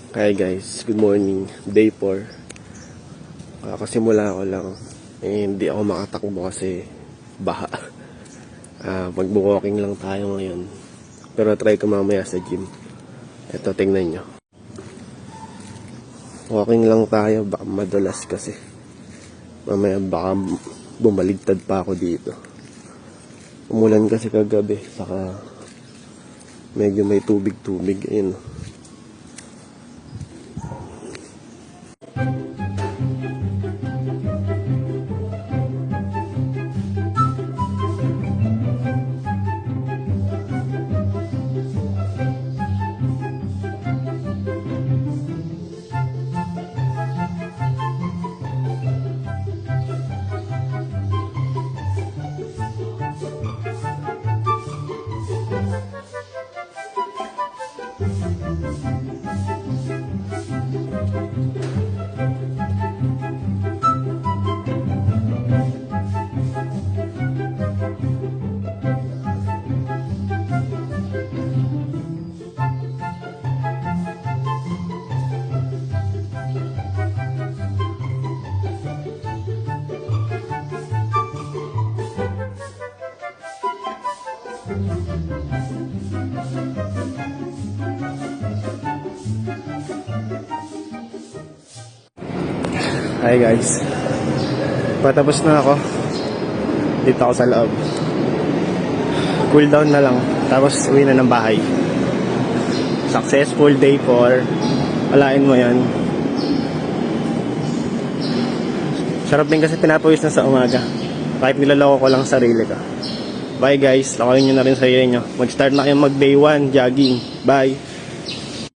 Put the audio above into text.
Hi guys, good morning. Day 4. Kakasimula ko lang. Hindi ako makatakbo kasi baha. Mag-walking lang tayo ngayon. Pero try ko mamaya sa gym. Ito, tingnan nyo. Walking lang tayo, baka madulas kasi. Mamaya baka bumaligtad pa ako dito. Umulan kasi kagabi, saka medyo may tubig-tubig. Ayun. Hi guys, patapos na ako. Dito ako sa loob. Cool down na lang, tapos uwi na ng bahay. Successful day 4. Alain mo yan. Sarap din kasi pinapawis na sa umaga. Kahit nilaloko ko lang sarili ko. Bye guys, lakoyin nyo na rin sa sarili nyo. Mag-start na kayong mag day 1 jogging. Bye.